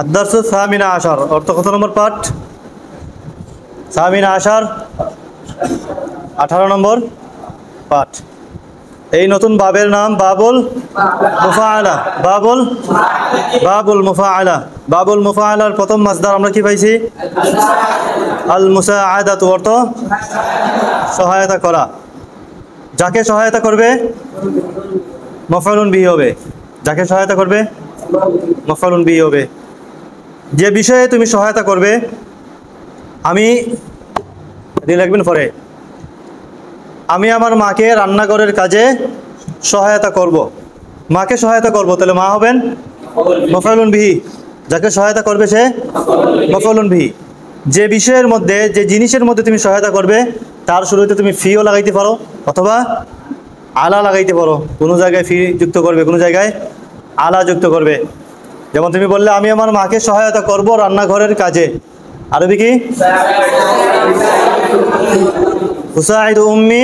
আদ-দারসু সামিনা আশার অর্থ কত নম্বর পাঠ? সামিনা আশার 18 নম্বর পাঠ। এই নতুন বাবের নাম বাবুল মুফাআলা। বাবুল মুফাআলা। বাবুল মুফাআলার প্রথম মাসদার আমরা কি পাইছি? আল মুসাআদাতু অর্থ সহায়তা করা। যাকে সহায়তা করবে মাফউলুন বিহি হবে। যাকে সহায়তা করবে মাফউলুন বিহি হবে। যে বিষয়ে তুমি সহায়তা করবে, আমি লিখবেন পরে, আমি আমার মাকে রান্নাঘরের কাজে সহায়তা করব। মাকে সহায়তা করব, তাহলে মা হবেন মাফউলুন বিহি। যাকে সহায়তা করবে সে মাফউলুন বিহি। যে বিষয়ের মধ্যে, যে জিনিসের মধ্যে তুমি সহায়তা করবে তার শুরুতে তুমি ফিও লাগাইতে পারো অথবা আলা লাগাইতে পারো। কোনো জায়গায় ফি যুক্ত করবে, কোনো জায়গায় আলা যুক্ত করবে। যেমন তুমি বললে আমি আমার মাকে সহায়তা করব রান্নাঘরের কাজে, আরবি কি? উসাইদু উম্মি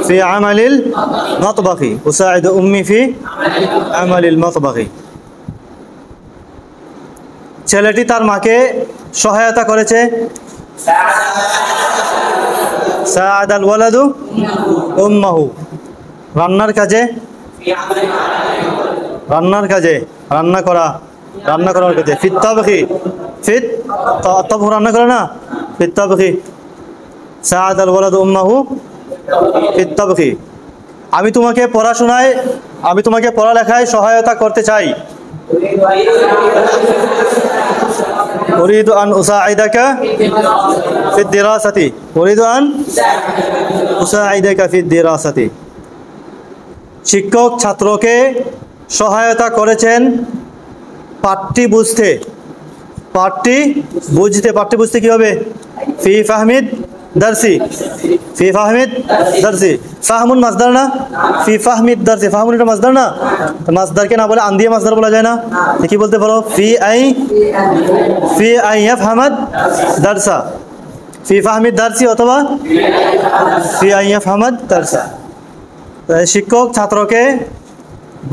ফি আমালিল মাতবাখি। উসাইদু উম্মি ফি আমালিল মাতবাখি। ছেলেটি তার মাকে সহায়তা করেছে। সাআদাল ওয়ালাদু উম্মাহু। রান্নার কাজে, রান্নার কাজে, রান্না করার কাজে। ফিত তাবখি, ফিত তাবখু রান্না করে না, ফিত তাবখি। সাআদাল ওয়ালাদু উম্মাহু ফিত তাবখি। আমি তোমাকে পড়াশোনায়, আমি তোমাকে পড়ালেখায় সহায়তা করতে চাই। উরিদু আন উসাইদাকা ফিদ দিরাসাতি। উরিদু আন উসাইদাকা ফিদ দিরাসাতি। শিক্ষক ছাত্রকে সহায়তা করেছেন পাঠটি বুঝতে। পাঠটি বুঝতে, পাঠটি বুঝতে কি হবে? ফি ফাহমিদ দারসি। ফি ফাহমিদ দারসি। ফাহমুন মাসদার না, ফি ফাহমিদ দারসি। ফাহমুন এটা মাসদার না, মাসদারকে না বলে আন দিয়ে মাসদার বলা যায় না। কি বলতে পারো? ফি আই ইয়াফহামাদ দারসা। ফি ফাহমিদ দারসি অথবা ফি আই ইয়াফহামাদ দারসা। শিক্ষক ছাত্রকে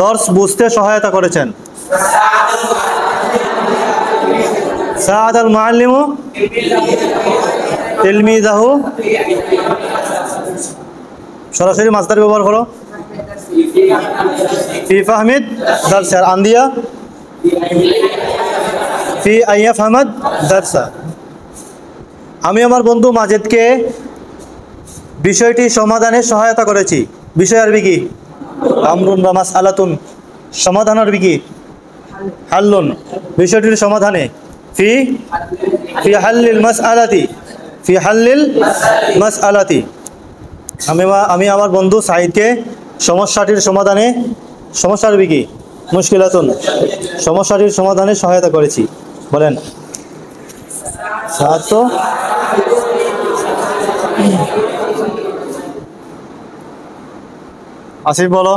দর্স বুঝতে সহায়তা করেছেন। সাআদাল মুআল্লিমু তিলমিযাহু। সরাসরি মাসদার ব্যবহার করো। ফি ফাহমিদ দারসা। আর আন্দিয়া ফি আই ইয়াফহামাদ দারসা। আমি আমার বন্ধু মাজেদকে বিষয়টি সমাধানে সহায়তা করেছি। বিষয় আরবি কি? আমরুন বা মাসআলাতুন। সমাধান আরবি কি? হাল্লুন। বিষয়টির সমাধানে। ফি হাল্লিল মাসআলাতি। ফি হাল্লিল মাসআলাতি। আমি আমার বন্ধু সাঈদকে সমস্যাটির সমাধানে, সমস্যা আরবি কি? মুশকিলাতুন। সমস্যাটির সমাধানে সহায়তা করেছি। বলেন সাহায্য। আসিফ বলো।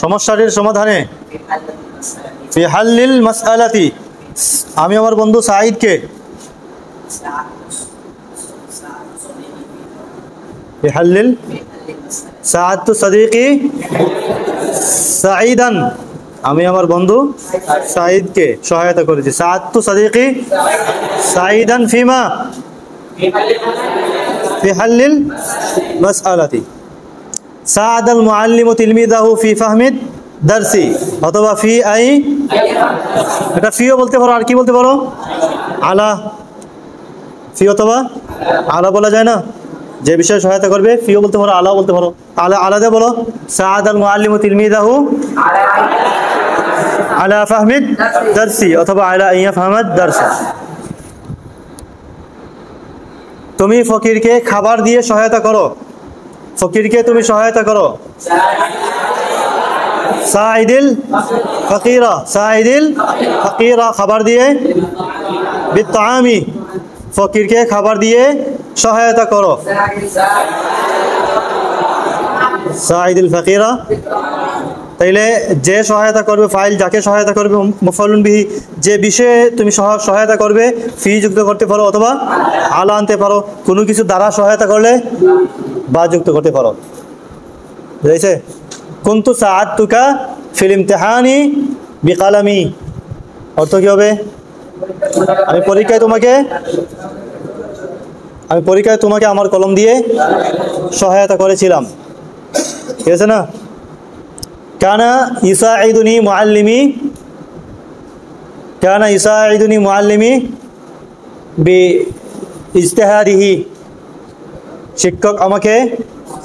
সমস্যাটির সমাধানে। ফি হাল্লিল মাসআলাতি। আমি আমার বন্ধু সাঈদকে ফি হাল্লিল। সাআদতু সাদিকি সাঈদান। আমি আমার বন্ধু সাঈদকে সহায়তা করেছি। সাআদতু সাদিকি সাঈদান ফিমা ফি হাল্লিল মাসআলাতি। সাআদাল মুআল্লিমু তিলমিযাহু ফি ফাহমিদ দারসি অথবা ফি আই। এটা ফিও বলতে পারো, আর কি বলতে পারো? আলা। ফি অথবা আলা বলা যায় না। যে বিষয়ে সহায়তা করবে ফিও বলতে পারো, আলা বলতে পারো। আলাদা বলো। সাআদাল মুআল্লিমু তিলমিযাহু আলা ফাহমিদ দারসি অথবা আলা আন ইয়াফহামাদ দারসা। তুমি ফকিরকে খাবার দিয়ে সহায়তা করো। ফকিরকে তুমি সহায়তা করো। সাঈদিল ফকিরা। সাঈদিল ফকিরা খাবার দিয়ে। বিত্তাআমি। ফকিরকে খাবার দিয়ে সহায়তা করো। সাঈদিল ফকিরা। তাইলে যে সহায়তা করবে ফাইল, যাকে সহায়তা করবে মাফউলুন বিহি। যে বিষয়ে তুমি সহায়তা করবে ফি যুক্ত করতে পারো অথবা আলা আনতে পারো। কোনো কিছু দ্বারা সহায়তা করলে বা যুক্ত করতে পারো। বুঝেছে? কুনতু সাআদতুকা ফিল ইমতিহানি বিকালামি। অর্থ কি হবে? আমি পরীক্ষায় তোমাকে আমার কলম দিয়ে সহায়তা করেছিলাম। ঠিক আছে না? কানা ইউসাঈদুনি মুআল্লিমি বি ইজতিহাদিহি। শিক্ষক আমাকে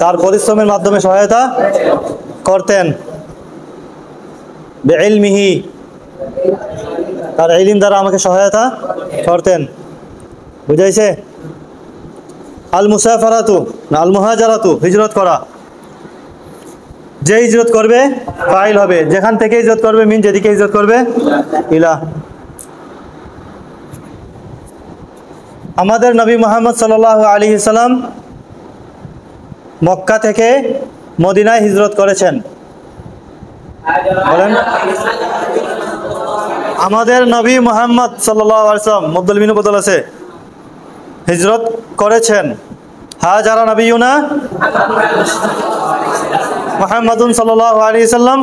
তার পরিশ্রমের মাধ্যমে সহায়তা করতেন। বিইলমিহি, তার ইলম দ্বারা আমাকে সহায়তা করতেন। বুঝাইছে? আল মুসাফারাতু না আল মুহাজারাতু, হিজরত করা। যে হিজরত করবে ফাইল হবে, যেখান থেকে হিজরত করবে মিন, যেদিকে হিজরত করবে ইলা। আমাদের নবী মুহাম্মদ সাল্লাল্লাহু আলাইহি সাল্লাম মক্কা থেকে মদিনায় হিজরত করেছেন। বলেন, আমাদের নবী মুহাম্মদ সাল্লাল্লাহু আলাইহি সাল্লাম মুবদল মিনু বদল আছে, হিজরত করেছেন। হাজারা নবিয়ুনা মুহাম্মাদুন সাল্লাল্লাহু আলাইহি সাল্লাম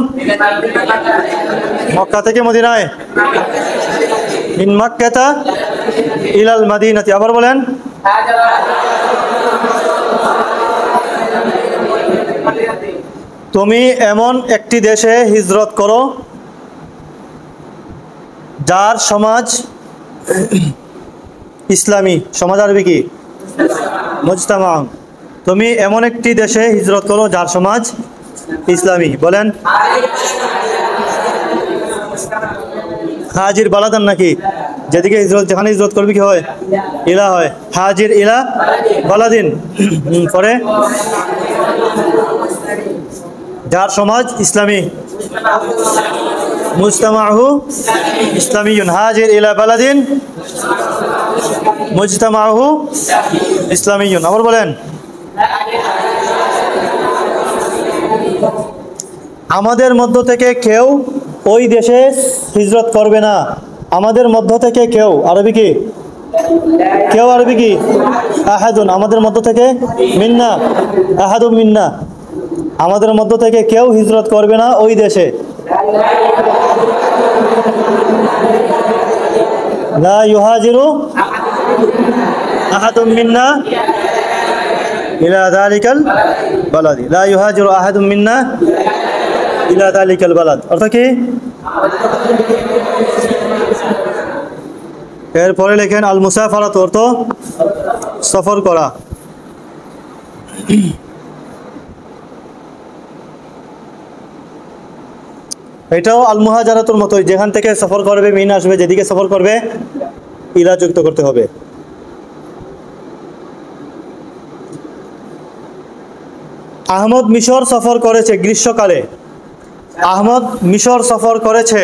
মক্কা থেকে মদিনায়, মিন মাক্কাতা ইলাল মাদিনাতি। আবার বলেন, তুমি এমন একটি দেশে হিজরত করো যার সমাজ ইসলামী। সমাজ আরবি কি? মুজতামা। তুমি এমন একটি দেশে হিজরত করো যার সমাজ ইসলামী। বলেন, হাজির বালাদান নাকি? যেদিকে হিজরত, যেখানে হিজরত করবে কি হয়? ইলা হয়। হাজির ইলা বালাদিন। পরে যার সমাজ ইসলামী, মুজতামাহু ইসলামিয়ুন। হাজির ইলা বালাদিন মুজতামাহু ইসলামিয়ুন। আবার বলেন, আমাদের মধ্য থেকে কেউ ওই দেশে হিজরত করবে না। আমাদের মধ্য থেকে কেউ, আরবি কি? কেউ আরবি কি? আহাদুন। আমাদের মধ্য থেকে মিন্না, আহাদুম মিন্না। আমাদের মধ্য থেকে কেউ হিজরত করবে না ওই দেশে। লা ইউহাজিরু আহাদুম মিন্না ইলা যালিকাল বালাদি। লা ইউহাজিরু আহাদুম মিন্না ইলা যালিকাল বালাদ। অর্থ কি? এরপরে লেখেন আল মুসাফারাত, অর্থ সফর করা। এটাও আল মুহাজারাতুর মতোই, যেখান থেকে সফর করবে মিন আসবে, যেদিকে সফর করবে ইলা যুক্ত করতে হবে। আহমদ মিশর সফর করেছে গ্রীষ্মকালে। আহমদ মিশর সফর করেছে।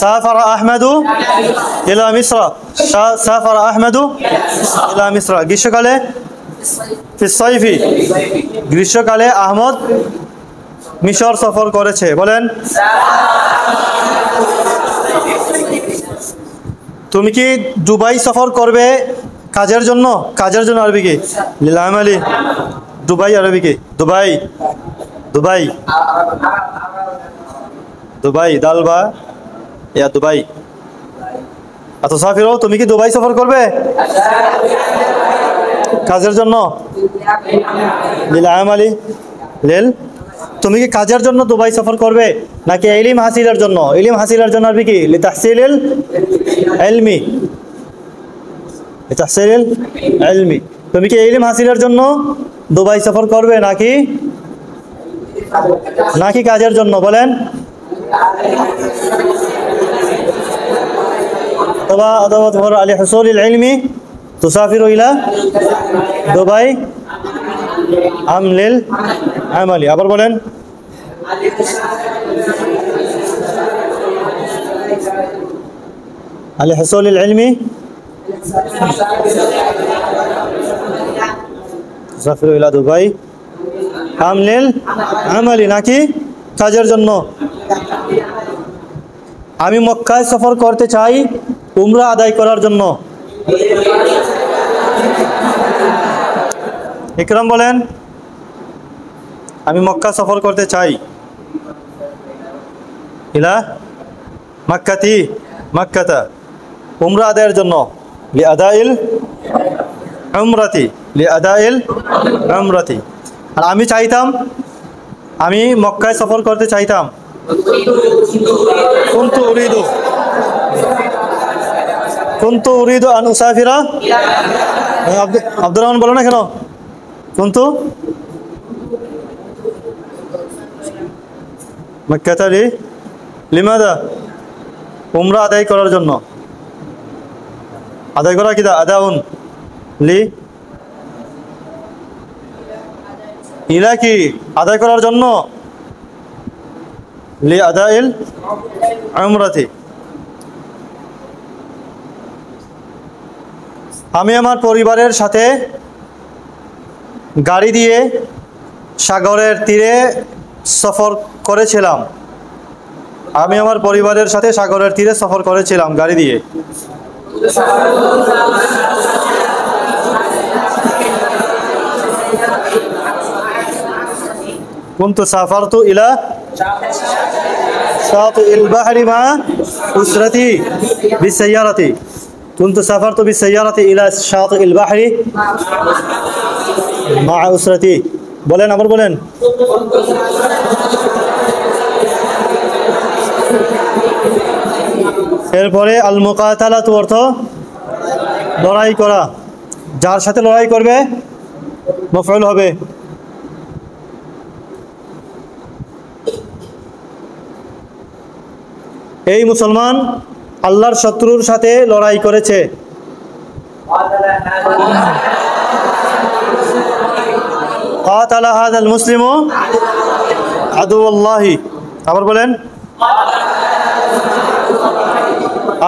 সাফার আহমেদু ইলা মিসরা। সাফার আহমেদু ইলা মিসরা। গ্রীষ্মকালে ফিস-সাইফি, গ্রীষ্মকালে আহমদ মিশর সফর করেছে। বলেন, তুমি কি দুবাই সফর করবে কাজের জন্য? কাজের জন্য আরবি কি? লিল আমালি। দুবাই আরবি কি? দুবাই, দুবাই, দুবাই দাল বা ইয়া দুবাই। আতুসাফিরু, তুমি কি দুবাই সফর করবে কাজের জন্য? লিল আমালি। লিল, তুমি কি কাজের জন্য দুবাই সফর করবে নাকি ইলম হাসিলের জন্য? ইলম হাসিলের জন্য আরবি কি? লিতাহসিলিল ইলমি, লিতাহসিলিল ইলমি। তুমি কি ইলম হাসিলের জন্য দুবাই সফর করবে নাকি নাকি কাজের জন্য? বলেন, অথবা অথবা তোমার আলি হুসুলিল ইলমি তুসাফিরু ইলা দুবাই আম লিল আমালি। আবার বলেন, আলি হুসুলিল ইলমি তুসাফিরু ইলা দুবাই আম লিল আমালি, নাকি কাজের জন্য? আমি মক্কায় সফর করতে চাই উমরা আদায় করার জন্য। ইকরাম বলেন, আমি মক্কা সফর করতে চাই। ইলা মাক্কাতি মাক্কাতা, উমরা আদায়ের জন্য। লিআদাইল উমরাতি, লিআদাইল উমরাতি। আর আমি চাইতাম, আমি মক্কায় সফর করতে চাইতাম। কুনতু উরিদু, কুনতু উরিদু আন উসাফিরা। আব্দুর রহমান বলো না কেন? কুনতু মক্কাতা লিমাদা? উমরা আদায় করার জন্য। আদায় করা কি? আদাউন লি ইলা কি? আদায় করার জন্য। লি আদাইল উমরাতি। আমি আমার পরিবারের সাথে গাড়ি দিয়ে সাগরের তীরে সফর করেছিলাম। আমি আমার পরিবারের সাথে সাগরের তীরে সফর করেছিলাম গাড়ি দিয়ে। কুনতু সাফারতু ইলা শাতিল বাহরি মা উসরাতি বিসাইয়ারাতি। কুনতু সাফারতু বিসাইয়ারাতি ইলা শাতিল বাহরি মা উসরাতি। বলেন, আবার বলেন। এরপরে আল মুকাতালাতু অর্থ লড়াই করা। যার সাথে লড়াই করবে মফউল হবে। এই মুসলমান আল্লাহর শত্রুর সাথে লড়াই করেছে। কাতালা হাযাল মুসলিমু আদুওয়াল্লাহি। আবার বলেন।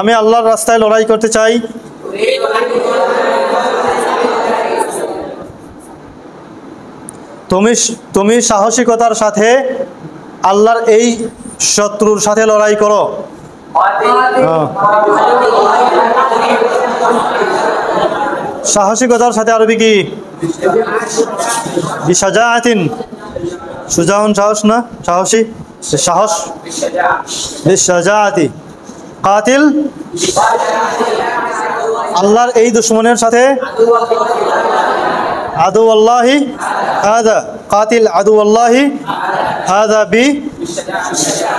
আমি আল্লাহর রাস্তায় লড়াই করতে চাই। তুমি সাহসিকতার সাথে আল্লাহর এই শত্রুর সাথে লড়াই করো। সাহসিকতার সাথে আরবি কি? বিশাজাআতিন। সুজাউন সাহস না, সাহসী, সাহস। বিশাজাআতি। কাতিল আল্লাহর এই দুশমনের সাথে। আদুওয়াল্লাহি হাযা, কাতিল আদুওয়াল্লাহি হাযা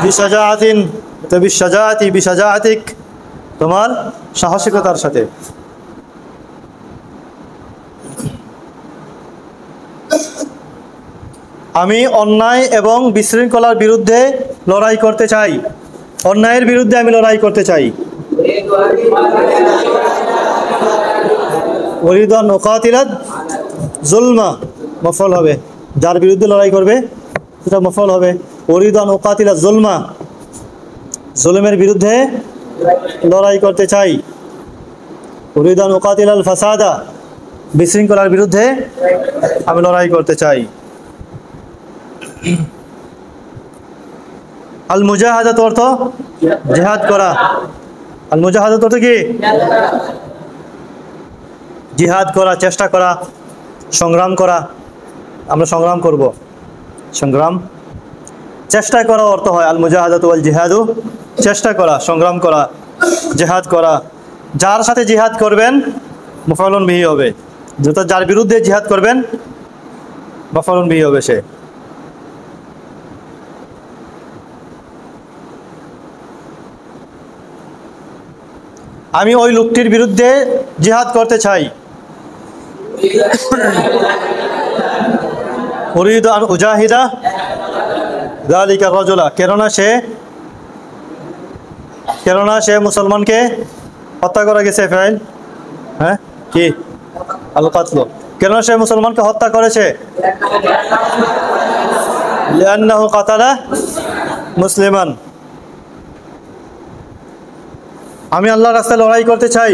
বিশাজাআতিন। তো বিশাজাআতি, বিশাজাআতিক, তোমার সাহসিকতার সাথে। আমি অন্যায় এবং বিশৃঙ্খলার বিরুদ্ধে লড়াই করতে চাই। অন্যায়ের বিরুদ্ধে আমি লড়াই করতে চাই। উরিদু আন উকাতিলাত যুলমা, মফউল হবে। যার বিরুদ্ধে লড়াই করবে সেটা মফউল হবে। উরিদু আন উকাতিলাত যুলমা, জুলুমের বিরুদ্ধে লড়াই করতে চাই। উরিদু আন উকাতিলাল ফাসাদা, বিশৃঙ্খলার বিরুদ্ধে আমি লড়াই করতে চাই। আল মুজাহাদাত অর্থ জিহাদ করা। আল মুজাহাদাত অর্থ কি? জিহাদ করা, চেষ্টা করা, সংগ্রাম করা। আমরা সংগ্রাম করব। সংগ্রাম, চেষ্টা করা অর্থ হয় আল মুজাহাদাতু ওয়াল জিহাদু। চেষ্টা করা, সংগ্রাম করা, জিহাদ করা। যার সাথে জিহাদ করবেন মুফাউলুন বিহি হবে। যার বিরুদ্ধে জিহাদ করবেন মাফউলুন বিহি হবে সে। আমি ওই লোকটির বিরুদ্ধে জিহাদ করতে চাই। উরিদু আন উজাহিদা যালিকা রাজুলা, কেননা সে মুসলমানকে হত্যা করা গেছে। ফাইল হ্যাঁ কি? আল কাতল। কেননা সে মুসলমানকে হত্যা করেছে। লিআন্নাহু কাতালা মুসলিমান। আমি আল্লাহর রাস্তায় লড়াই করতে চাই।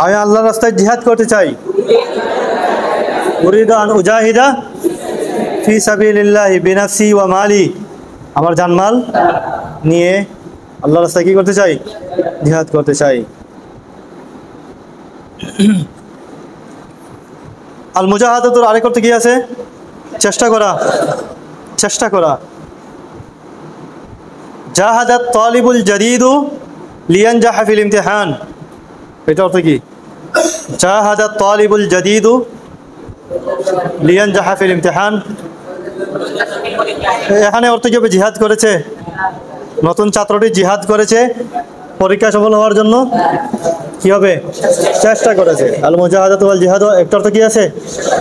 আমি আল্লাহর রাস্তায় জিহাদ করতে চাই। উরিদু আন উজাহিদা ফি সাবিলিল্লাহি বিনাফসি ওয়া মালি, আমার জানমাল নিয়ে আল্লাহর রাস্তায় কি করতে চাই? জিহাদ করতে চাই। আল মুজাহাদাতুর আরেক অর্থ কি আছে? চেষ্টা করা, চেষ্টা করা। জাহাদাত তালিবুল জাদিদু লিয়ানজাহা ফিল ইমতিহান, এটা অর্থ কি? জাহাদাত তালিবুল জাদিদু লিয়ানজাহা ফিল ইমতিহান, এখানে অর্থ কি হবে? জিহাদ করেছে, নতুন ছাত্রটি জিহাদ করেছে পরীক্ষা সফল হওয়ার জন্য। কি হবে? চেষ্টা করেছে। আল মুজাহাদাতু ওয়াল জিহাদ, একটা অর্থ কি আছে?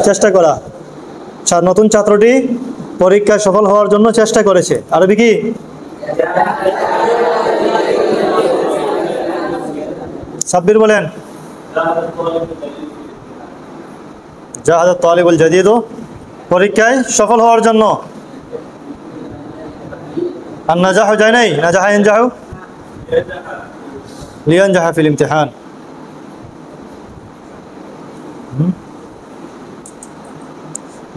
চেষ্টা করা। নতুন ছাত্রটি পরীক্ষায় সফল হওয়ার জন্য চেষ্টা করেছে। আরবি কি? সাব্বির বলেন। জাহাদাত তালিবুল জাদিদ, পরীক্ষায় সফল হওয়ার জন্য। আর নাজাহু যায় নাই, নাজাহা ইয়ানজাহু লিয়ানজাহা ফিল ইমতিহান।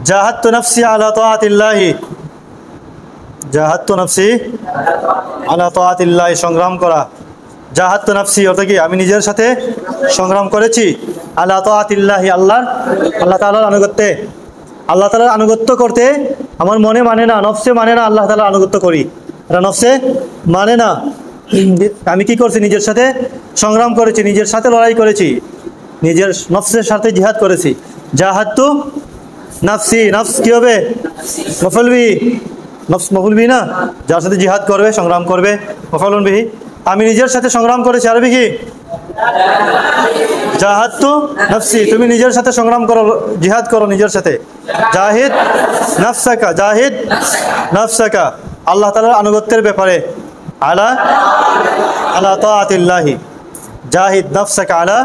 জাহাদতু নাফসি আলা তাআতিল্লাহি, জাহাদতু নাফসি আলা তাআতিল্লাহি, সংগ্রাম করা। জাহাদতু নাফসি অর্থ কি? আমি নিজের সাথে সংগ্রাম করেছি আলা তাআতিল্লাহি, আল্লাহ তাআলার আনুগত্যে। আল্লাহ তাআলার আনুগত্য করতে আমার মনে মানে না, নফসে মানে না, আল্লাহ তাআলার আনুগত্য করি, এটা নফসে মানে না। আমি কি করছি? নিজের সাথে সংগ্রাম করেছি, নিজের সাথে লড়াই করেছি, নিজের নফসের সাথে জিহাদ করেছি। জাহাদতু নাফসি, নফস কি হবে? মফউল বিহি, নফস মফউল বিহি না, যার সাথে জিহাদ করবে, সংগ্রাম করবে, মফউলুন বিহি। আমি নিজের সাথে সংগ্রাম করেছি, আরবি কি? জাহাদতু নাফসি, তুমি নিজের সাথে সংগ্রাম করো, জিহাদ করো নিজের সাথে। জাহিদ নাফসাকা, জাহিদ নাফসাকা, আল্লাহ তাআলার আনুগত্যের ব্যাপারে। আলা আলা তাআতিল্লাহি, জাহিদ নাফসাকা আলা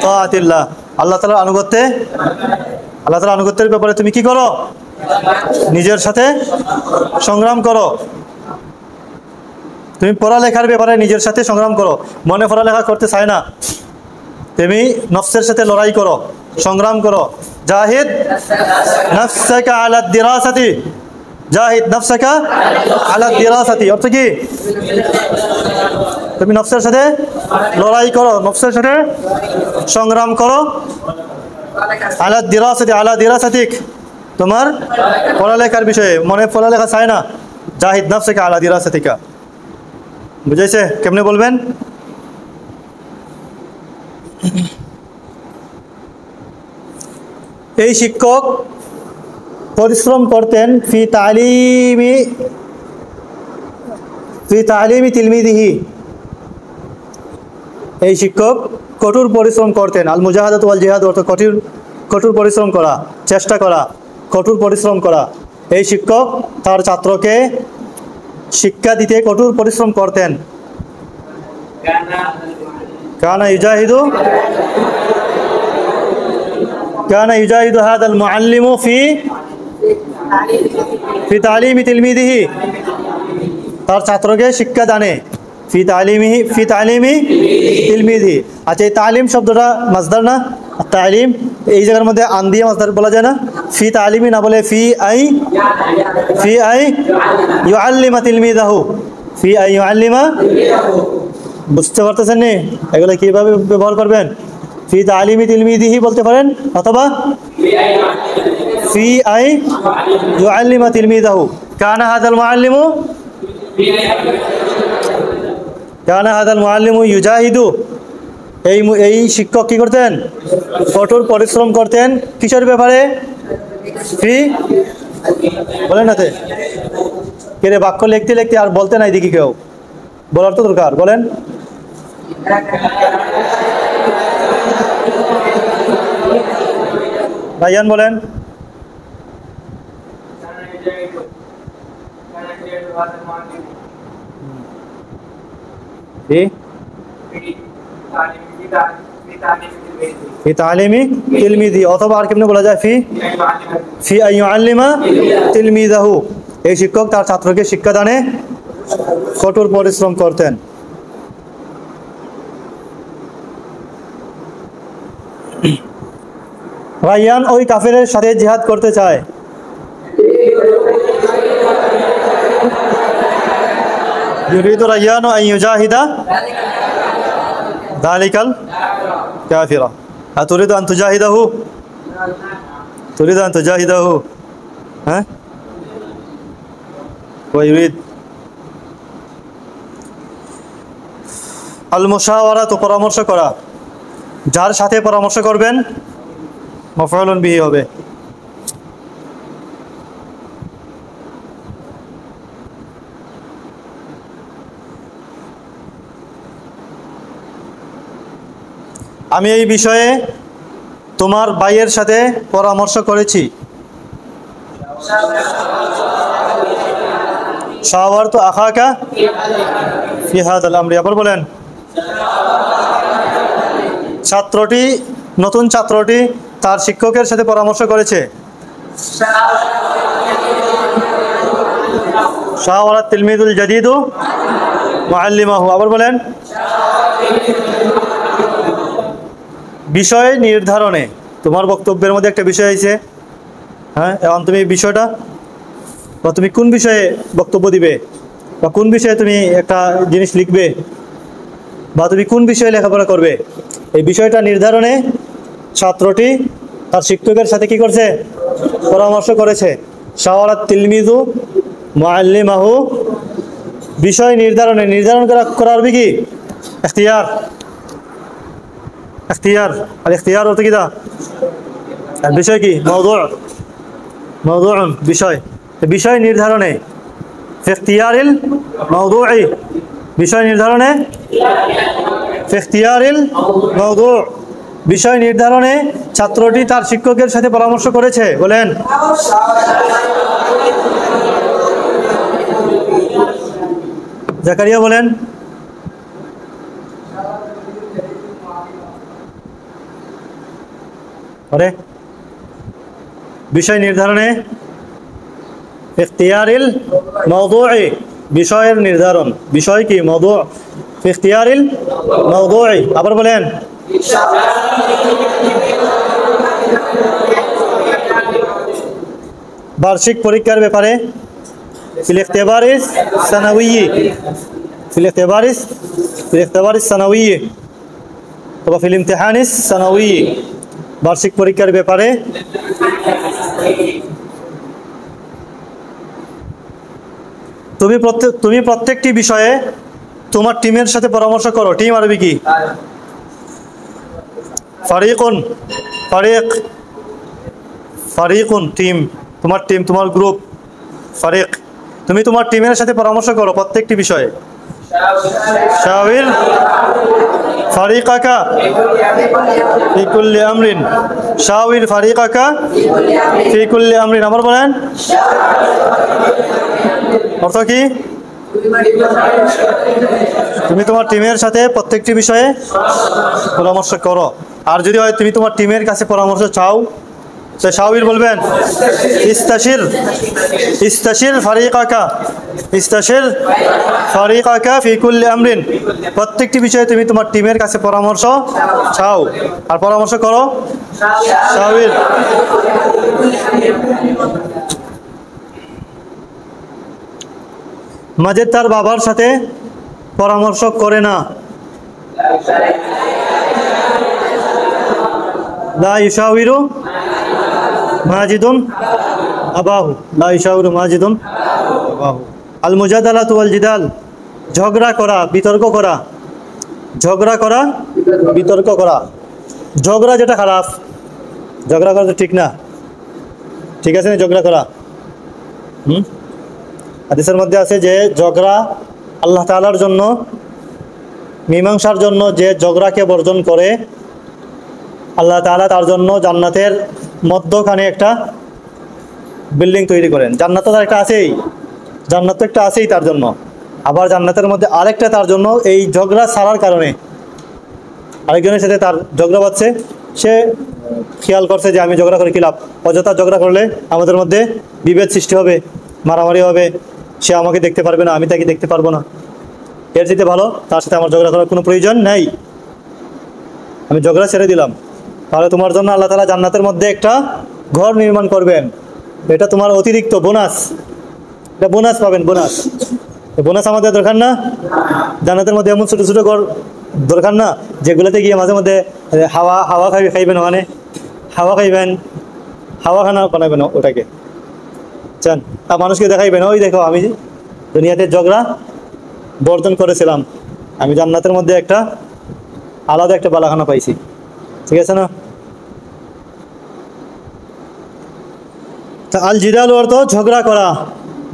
তাআতিল্লাহ, আল্লাহ তাআলার আনুগত্যে, আল্লাহ তাআলার আনুগত্যের ব্যাপারে তুমি কি করো? নিজের সাথে সংগ্রাম করো। তুমি পড়ালেখার ব্যাপারে নিজের সাথে সংগ্রাম করো, মনে পড়ালেখা করতে চায় না, তুমি নফসের সাথে লড়াই করো, সংগ্রাম করো। জাহিদ নাফসাকা আলা দিরাসাতি, জাহিদ নাফসাকা আলা দিরাসাতি, অর্থ কি? তুমি নফসের সাথে লড়াই করো, নফসের সাথে সংগ্রাম করো। আলা দিরাসাতি, আলা দিরাসাতিক, তোমার পড়ালেখার বিষয়ে, মনে পড়ালেখা চায় না। জাহিদ নাফসাকা আলা দিরাসাতিকা, বুঝাইছে? কেমনে বলবেন? এই শিক্ষক পরিশ্রম করতেন ফি তালিমি তিলমিদিহি, এই শিক্ষক কঠোর পরিশ্রম করতেন। আল মুজাহাদাতু ওয়াল জিহাদ অর্থ কঠোর পরিশ্রম করা, চেষ্টা করা, কঠোর পরিশ্রম করা। এই শিক্ষক তার ছাত্রকে শিক্ষা দিতে কঠোর পরিশ্রম করতেন। কানা ইউজাহিদু, কানা ইউজাহিদু হাদাল মুআল্লিমু ফি তালিমি তিলমিদিহি, তার ছাত্রকে শিক্ষা দানে। ফি তালিমি তিলমিদিহি। আচ্ছা, এই তালিম শব্দটা মাসদার না? তালিম এই জায়গার মধ্যে আন দিয়ে মাসদার বলা যায় না? ফি তালিমি না বলে ফি আই ইউআল্লিমা তিলমিদাহু, ফি আই ইউআল্লিমা। বুঝতে পারতেছেন নি এগুলো কিভাবে ব্যবহার করবেন? ফি তালিমি তিলমিদিহি বলতে পারেন, অথবা ফি আই ইউআল্লিমা তিলমিদাহু। কানা হাদাল মুআল্লিমু, কানা হাদাল মুআল্লিমু ইউজাহিদু, এই শিক্ষক কি করতেন? কঠোর পরিশ্রম করতেন। কিসের ব্যাপারে? ফি, বলেন না কে রে, বাক্য লিখতে লিখতে আর বলতে নাই দেখি কেউ, বলার তো দরকার, বলেন। ভাইয়ান বলেন। ফি তালিমি তিলমিদি, অথবা আর কেমনে বলা যায়? ফি আই ইউআল্লিমা তিলমিদাহু, এই শিক্ষক তার ছাত্রকে শিক্ষাদানে কঠোর পরিশ্রম করতেন। রায়্যান ওই কাফেরের সাথে জিহাদ করতে চায়। ইউরিদু রায়্যানু আন ইউজাহিদা যালিকাল কাফিরা, আতুরিদু আন তুজাহিদাহু تريد أن تجاهده ها ويريد المشاورة পরামর্শ করা যার সাথে পরামর্শ করবেন মাফউলুন বিহি হবে আমি এই বিষয়ে তোমার ভাইয়ের সাথে পরামর্শ করেছি শাওয়ারতু আখাকা ফি হাযাল আমরি আবার বলেন ছাত্রটি নতুন ছাত্রটি তার শিক্ষকের সাথে পরামর্শ করেছে শাওয়ারাত তিলমিদুল জাদীদু মুআল্লিমাহু আবার বলেন বিষয় নির্ধারণে তোমার বক্তব্যের মধ্যে একটা বিষয় আছে হ্যাঁ এখন তুমি বিষয়টা বা তুমি কোন বিষয়ে বক্তব্য দিবে বা কোন বিষয়ে তুমি একটা জিনিস লিখবে বা তুমি কোন বিষয়ে লেখাপড়া করবে এই বিষয়টা নির্ধারণে ছাত্রটি তার শিক্ষকের সাথে কি করছে পরামর্শ করেছে শাওয়ারাত তিলমিজু মুআল্লিমাহু বিষয় নির্ধারণে নির্ধারণ করার কি ইখতিয়ার اختيار الاختيار होता किदा বিষয় কি موضوع বিষয় বিষয় নির্ধারণে اختيار الموضوع বিষয় নির্ধারণে اختيار الموضوع বিষয় নির্ধারণে ছাত্রটি তার শিক্ষকের সাথে পরামর্শ করেছে বলেন জাকারিয়া বলেন আরে বিষয় নির্ধারণে ইখতিয়ারিল মাওদু'i বিষয়ের নির্ধারণ বিষয় কি মাওদু' ইখতিয়ারিল মাওদু'i আবার বলেন বার্ষিক পরীক্ষার ব্যাপারে ফিল ইখতিবারিস সানাউয়্যি ফিল ইখতিবারিস সানাউয়্যি অথবা ফিল ইমতিহানিস সানাউয়্যি বার্ষিক পরীক্ষার ব্যাপারে তুমি প্রত্যেকটি বিষয়ে তোমার টিমের সাথে পরামর্শ করো টিম আরবি কি ফারিকুন টিম তোমার গ্রুপ ফারিক তুমি তোমার টিমের সাথে পরামর্শ করো প্রত্যেকটি বিষয়ে শাওয়ার ফারিকাকা ফি কুল্লি আমরিন শাওয়ার ফারিকাকা ফি কুল্লি আমরিন আবার বলেন অর্থ কি তুমি তোমার টিমের সাথে প্রত্যেকটি বিষয়ে পরামর্শ করো আর যদি হয় তুমি তোমার টিমের কাছে পরামর্শ চাও তো শাওয়ার বলবেন ইস্তাশির ফারিকাকা ফি কুল্লি আমরিন প্রত্যেকটি বিষয়ে তুমি তোমার টিমের কাছে পরামর্শ চাও আর পরামর্শ করো শাওয়ার মাজেদ তার বাবার সাথে পরামর্শ করে না লা ইউশাওয়িরু মাজিদুন আবাহু লা ইউশাওয়িরু মাজিদুন আবাহু আল মুজাদালাতু ওয়াল জিদাল ঝগড়া করা বিতর্ক করা ঝগড়া যেটা খারাপ ঝগড়া করা তো ঠিক না ঠিক আছে না ঝগড়া করা হাদিসের মধ্যে আছে যে ঝগড়া আল্লাহ তাআলার জন্য মীমাংসার জন্য যে ঝগড়াকে বর্জন করে আল্লাহ তাআলা তার জন্য জান্নাতের মধ্যখানে একটা বিল্ডিং তৈরি করেন জান্নাত তো একটা আছেই জান্নাত তো একটা আছেই তার জন্য আবার জান্নাতের মধ্যে আরেকটা তার জন্য এই ঝগড়া ছাড়ার কারণে আরেকজনের সাথে তার ঝগড়া বাঁধছে সে খেয়াল করছে যে আমি ঝগড়া করে কি লাভ অযথা ঝগড়া করলে আমাদের মধ্যে বিভেদ সৃষ্টি হবে মারামারি হবে সে আমাকে দেখতে পারবে না আমি তাকে দেখতে পারবো না এর চাইতে ভালো তার সাথে আমার ঝগড়া করার কোনো প্রয়োজন নেই আমি ঝগড়া ছেড়ে দিলাম তাহলে তোমার জন্য আল্লাহ তাআলা জান্নাতের মধ্যে একটা ঘর নির্মাণ করবেন এটা তোমার অতিরিক্ত বোনাস এটা বোনাস পাবেন বোনাস আমাদের দরকার না জান্নাতের মধ্যে এমন ছোটো ছোটো ঘর দরকার না যেগুলোতে গিয়ে মাঝে মধ্যে হাওয়া খাইবেন ওখানে হাওয়া খাইবেন হাওয়াখানা বানাবেন ওটাকে চান, আর মানুষকে দেখাইবেন ওই দেখো আমি দুনিয়াতে ঝগড়া বর্জন করেছিলাম, আমি জান্নাতের মধ্যে একটা আলাদা একটা বালাখানা পাইছি। ঠিক আছে না? আল জিদাল অর্থ ঝগড়া করা,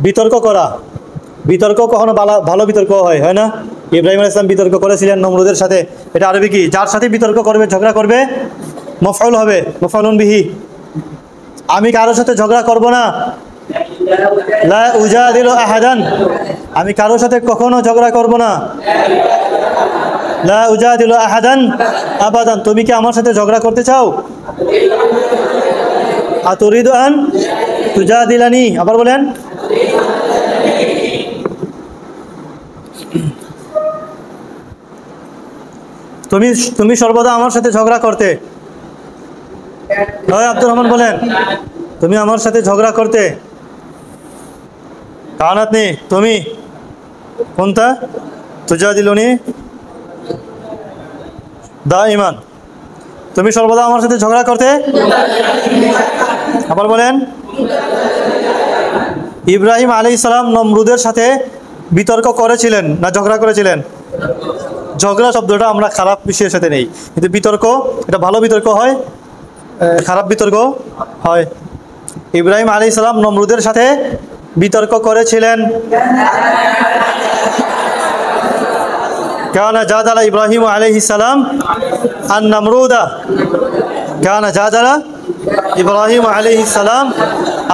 বিতর্ক করা। বিতর্ক কখনো ভালো বিতর্ক হয়, হয় না? ইব্রাহিম আলাইহিস সালাম বিতর্ক করেছিলেন নমরুদের সাথে। এটা আরবি কি? যার সাথে বিতর্ক করবে, ঝগড়া করবে, মফউল হবে, মফউলুন বিহি। আমি কারোর সাথে ঝগড়া করব না, লা উজাদিলু আহাদান, আমি কারোর সাথে কখনো ঝগড়া করব না। লা উজাদিলু আহাদান আবাদান, তুমি কি আমার সাথে ঝগড়া করতে চাও? আতুরিদু আন তুজাদিলানি, আবার বলেন। তুমি সর্বদা আমার সাথে ঝগড়া করতে। হয় আব্দুর রহমান বলেন, তুমি আমার সাথে ঝগড়া করতে। কানাত নেই, তুমি কোনটা? তুজাদিলুনি দাইমান, তুমি সর্বদা আমার সাথে ঝগড়া করতে। আবার বলেন। ইব্রাহিম আলাইহিস সালাম নমরুদের সাথে বিতর্ক করেছিলেন না ঝগড়া করেছিলেন? ঝগড়া শব্দটা আমরা খারাপ বিষয়ের সাথে নেই, কিন্তু বিতর্ক এটা ভালো বিতর্ক হয়, খারাপ বিতর্ক হয়। ইব্রাহিম আলাইহিস সালাম নমরুদের সাথে বিতর্ক করেছিলেন। কানা জাদালা ইব্রাহিম আলাইহিস সালাম আন নমরুদা, কানা জাদালা ইব্রাহিম আলাইহিস সালাম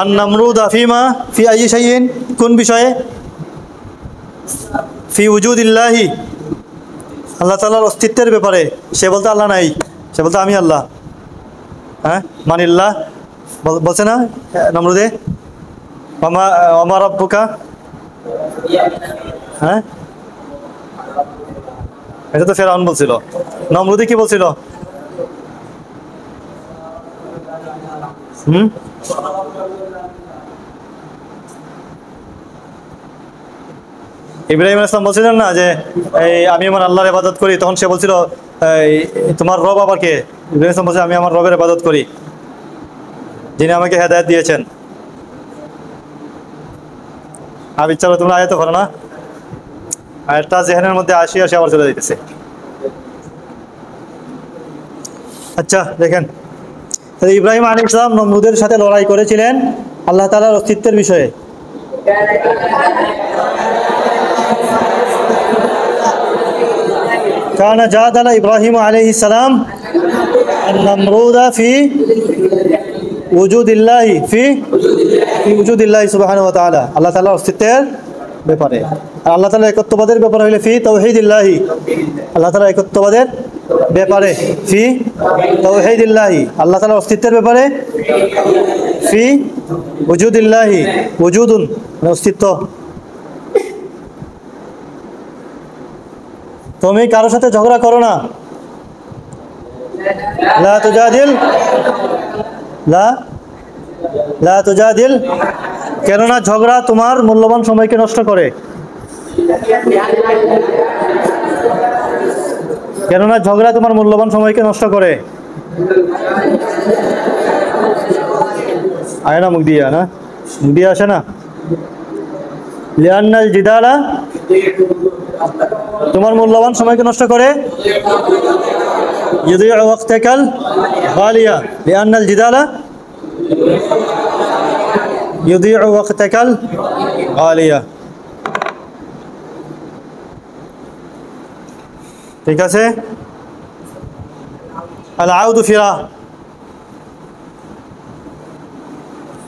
আন নমরুদা ফিমা ফি আই শাইইন, কোন বিষয়ে? ফি উজুদিল্লাহি, আল্লাহ তাআলার অস্তিত্বের ব্যাপারে। সে বলতে আল্লাহ নাই, সে বলতে আমি আল্লাহ। হ্যাঁ, মানিল্লাহ বলছে না নমরুদে, ওমা রাব্বুকা। হ্যাঁ, এটা তো ফেরাউন বলছিল। নমরুদে কি বলছিল? ইব্রাহিম আলাইহিস সালাম বলছিলেন না যে আমি আমার আল্লাহর ইবাদত করি, তখন সে বলছিল তোমার রব আবার কে? ইব্রাহিম আলাইহিস সালাম বলছে আমি আমার রবের ইবাদত করি, যিনি আমাকে হেদায়েত দিয়েছেন। আর ইচ্ছা তোমরা আয়াত করো না, আয়াতটা জেহেনের মধ্যে আসি আবার চলে যাইতেছে। আচ্ছা দেখেন, ইব্রাহিম আলাইহিস সালাম নমরুদের সাথে লড়াই করেছিলেন আল্লাহ তাআলার অস্তিত্বের বিষয়ে। কানা জাদালা ইব্রাহিম আলাইহিস সালাম আন নমরুদা ফি উজুদিল্লাহি, ফি উজুদিল্লাহি সুবহানাহু ওয়া তাআলা, আল্লাহ তাআলার অস্তিত্বের ব্যাপারে। আর আল্লাহ তাআলার একত্ববাদের ব্যাপারে হইলে ফি তাওহীদিল্লাহি, আল্লাহ তাআলার একত্ববাদের ব্যাপারে ফি তাওহীদিল্লাহি, আল্লাহ তাআলার অস্তিত্বের ব্যাপারে ফি উজুদিল্লাহি, উজুদুন অস্তিত্ব। তুমি কারোর সাথে ঝগড়া করো না, লা তুজাদিল, লা তুজাদিল, কেননা ঝগড়া তোমার মূল্যবান সময়কে নষ্ট করে। কেননা ঝগড়া তোমার মূল্যবান সময়কে নষ্ট করে। আয় না মুখ দিয়া, না মুখ দিয়ে আসে না। লিআন্নাল জিদালা, তোমার মূল্যবান সময়কে নষ্ট করে। ইউদিউ ওয়াক্তাকাল গালিয়া, লিআন্নাল জিদালা ইউদিউ ওয়াক্তাকাল গালিয়া। ঠিক আছে। আল আউদু ফিরা,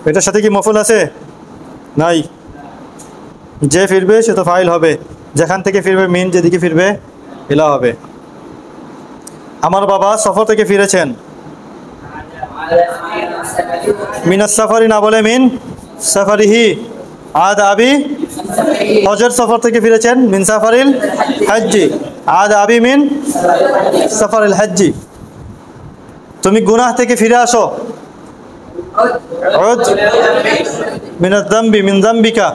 এটার সাথে কি মফুল আছে? নাই। যে ফিরবে সে তো ফাইল হবে, যেখান থেকে ফিরবে মিন, যেদিকে ফিরবে ইলা হবে। আমার বাবা সফর থেকে ফিরেছেন, মিনাস সাফারি না বলে মিন সাফারিহি। আদ আবি, হজের সফর থেকে ফিরেছেন, মিন সাফারিল হজ্জি। আদ আবি মিন সাফারিল হজ্জি। তুমি গুনাহ থেকে ফিরে আসো, উদ মিনাজ যামবি, মিন যামবিকা,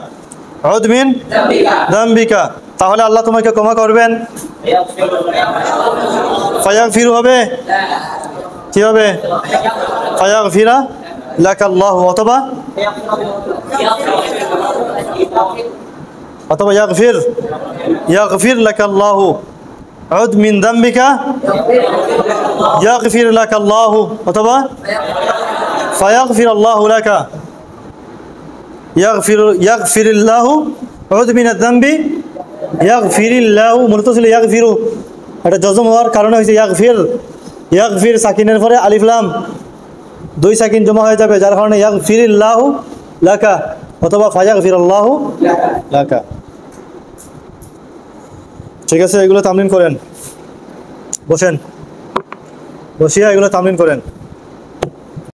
উদ মিন যামবিকা, তাহলে আল্লাহ তোমাকে ক্ষমা করবেন। ফায়াগফিরু হবে, কি হবে? ফায়াগফিরা লাকাল্লাহু অথবা ইয়াগফির লাকাল্লাহু উদ মিন যামবিকা ইয়াগফির লাকাল্লাহু অথবা ফায়াগফির আল্লাহু লাকা ইয়াগফিরিল্লাহু উদ মিন আয-যামবি ইয়াগফিরিল্লাহু মূলত ছিল ইয়াগফিরু, এটা জজম হওয়ার কারণে হয়েছে ইয়াগফির সাকিনের পরে আলিফ লাম দুই সাকিন জমা হয়ে যাবে, যার কারণে ইয়াগফিরিল্লাহু লাকা অথবা ফায়াগফিরাল্লাহু লাকা। ঠিক আছে, এগুলো তামরিন করেন, বসেন, বসিয়া এগুলো তামরিন করেন।